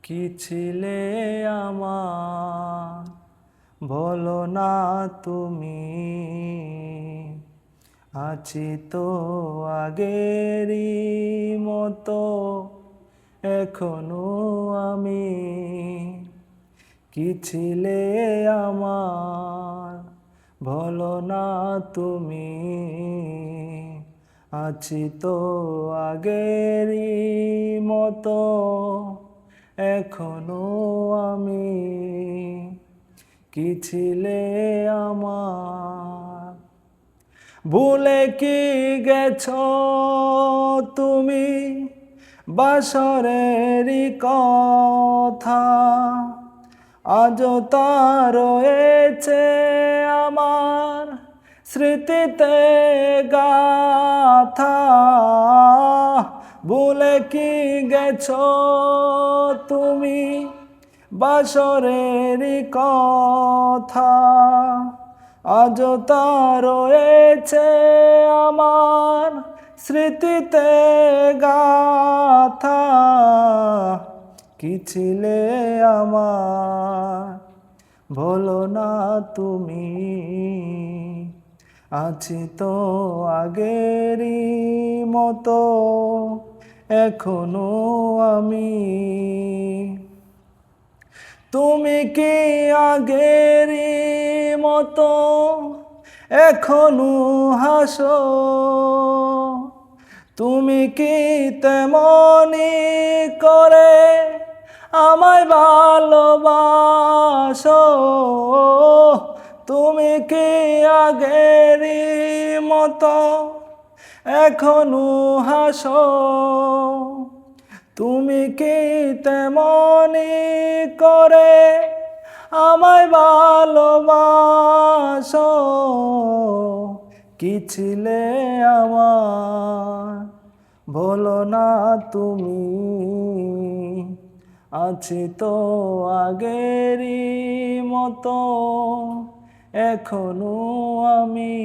কি ছিলে আমার বলো না তুমি, আছি তো আগেরই মতো এখনো আমি। কি ছিলে আমার বলো না তুমি, আছি তো আগেরই মতো এখনো আমি। কি ছিলে আমার ভুলে কি গেছো তুমি বাসরেরই কথা, আজও তা রয়েছে আমার স্মৃতিতে গাথা। ভুলে কি গেছো তুমি বাসরেরই কথা, আজও তা রয়েছে আমার স্মৃতিতে গাথা। কি ছিলে আমার বলো না তুমি, আছি তো আগেরই মতো এখনো আমি। তুমি কি আগেরই মতো এখনো হাসো, তুমি কি তেমনি করে আমায় ভালোবাসো, তুমি কি আগেরই মতো এখনো হাসো, তুমি কি তেমনি করে আমায় ভালোবাসো। কি ছিলে আমার বলো না তুমি, আছি তো আগেরই মতো এখনো আমি।